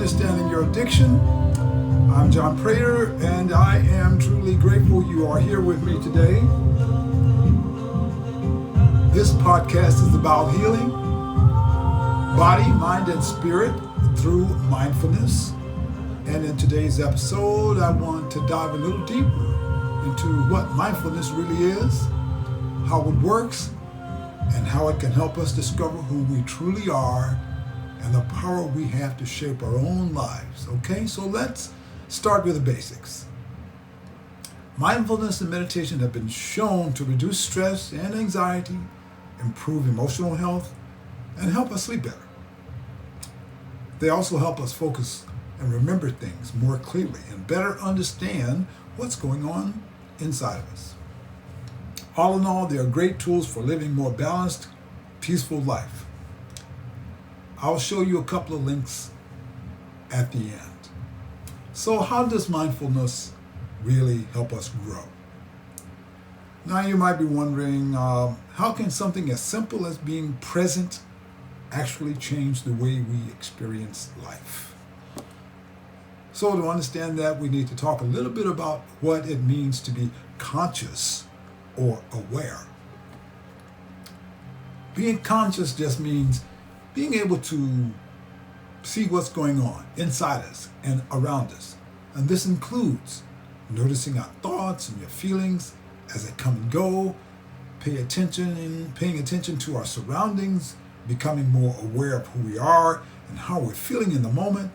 Understanding Your Addiction. I'm John Prater, and I am truly grateful you are here with me today. This podcast is about healing body, mind, and spirit through mindfulness. And in today's episode, I want to dive a little deeper into what mindfulness really is, how it works, and how it can help us discover who we truly are and the power we have to shape our own lives. Okay, so let's start with the basics. Mindfulness and meditation have been shown to reduce stress and anxiety, improve emotional health, and help us sleep better. They also help us focus and remember things more clearly and better understand what's going on inside of us. All in all, they are great tools for living a more balanced, peaceful life. I'll show you a couple of links at the end. So how does mindfulness really help us grow? Now you might be wondering, how can something as simple as being present actually change the way we experience life? So to understand that, we need to talk a little bit about what it means to be conscious or aware. Being conscious just means being able to see what's going on inside us and around us. And this includes noticing our thoughts and your feelings as they come and go, paying attention to our surroundings, becoming more aware of who we are and how we're feeling in the moment,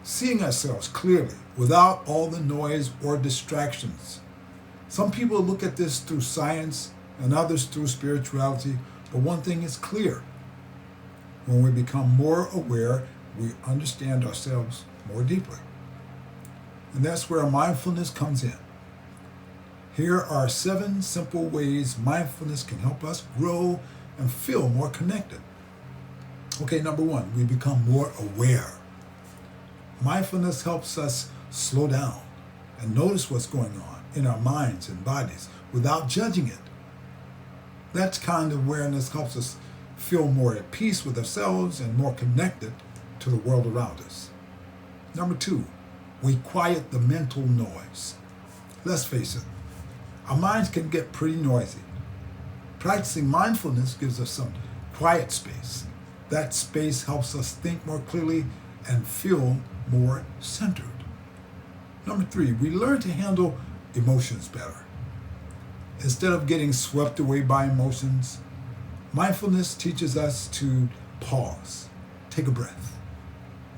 seeing ourselves clearly without all the noise or distractions. Some people look at this through science and others through spirituality, but one thing is clear. When we become more aware, we understand ourselves more deeply. And that's where mindfulness comes in. Here are 7 simple ways mindfulness can help us grow and feel more connected. Okay, number 1, we become more aware. Mindfulness helps us slow down and notice what's going on in our minds and bodies without judging it. That kind of awareness helps us feel more at peace with ourselves and more connected to the world around us. Number 2, we quiet the mental noise. Let's face it, our minds can get pretty noisy. Practicing mindfulness gives us some quiet space. That space helps us think more clearly and feel more centered. Number 3, we learn to handle emotions better. Instead of getting swept away by emotions, mindfulness teaches us to pause, take a breath.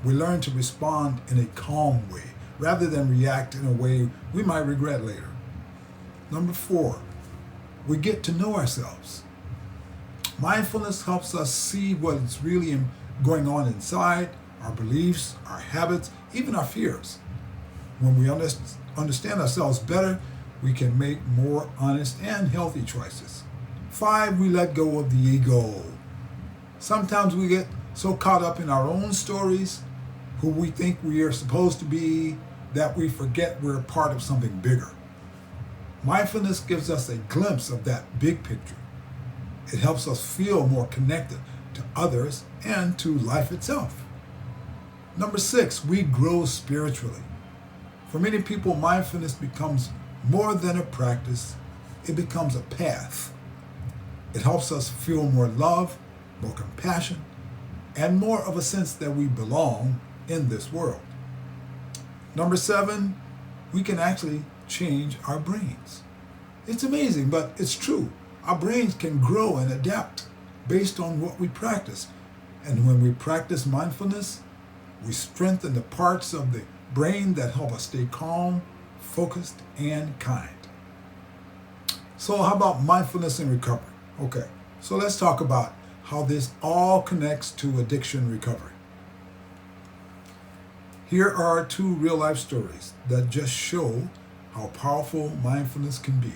We learn to respond in a calm way rather than react in a way we might regret later. Number 4, we get to know ourselves. Mindfulness helps us see what is really going on inside, our beliefs, our habits, even our fears. When we understand ourselves better, we can make more honest and healthy choices. 5, we let go of the ego. Sometimes we get so caught up in our own stories, who we think we are supposed to be, that we forget we're a part of something bigger. Mindfulness gives us a glimpse of that big picture. It helps us feel more connected to others and to life itself. Number 6, we grow spiritually. For many people, mindfulness becomes more than a practice, it becomes a path. It helps us feel more love, more compassion, and more of a sense that we belong in this world. Number 7, we can actually change our brains. It's amazing, but it's true. Our brains can grow and adapt based on what we practice. And when we practice mindfulness, we strengthen the parts of the brain that help us stay calm, focused, and kind. So how about mindfulness and recovery? Okay, so let's talk about how this all connects to addiction recovery. Here are 2 real-life stories that just show how powerful mindfulness can be.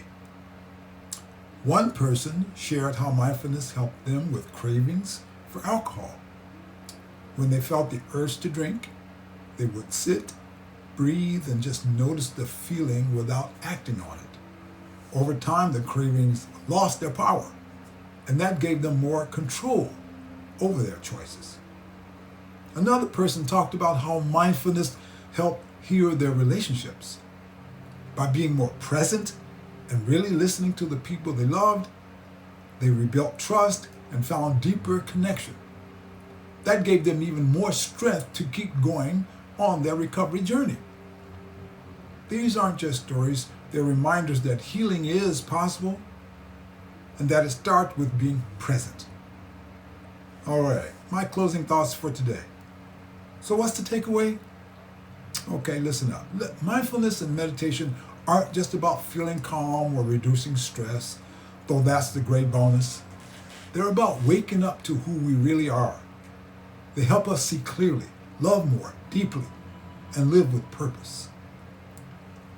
One person shared how mindfulness helped them with cravings for alcohol. When they felt the urge to drink, they would sit, breathe, and just notice the feeling without acting on it. Over time, the cravings lost their power, and that gave them more control over their choices. Another person talked about how mindfulness helped heal their relationships. By being more present and really listening to the people they loved, they rebuilt trust and found deeper connection. That gave them even more strength to keep going on their recovery journey. These aren't just stories, they're reminders that healing is possible and that it starts with being present. All right, my closing thoughts for today. So what's the takeaway? Okay, listen up. Mindfulness and meditation aren't just about feeling calm or reducing stress, though that's the great bonus. They're about waking up to who we really are. They help us see clearly, love more deeply, and live with purpose.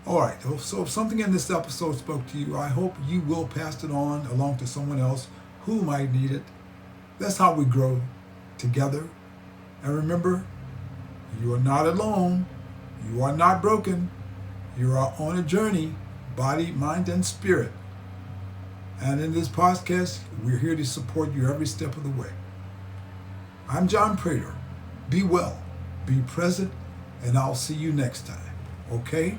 All right, so if something in this episode spoke to you, I hope you will pass it on along to someone else who might need it. That's how we grow together. And remember, you are not alone. You are not broken. You are on a journey, body, mind, and spirit. And in this podcast, we're here to support you every step of the way. I'm John Prater. Be well, be present, and I'll see you next time. Okay?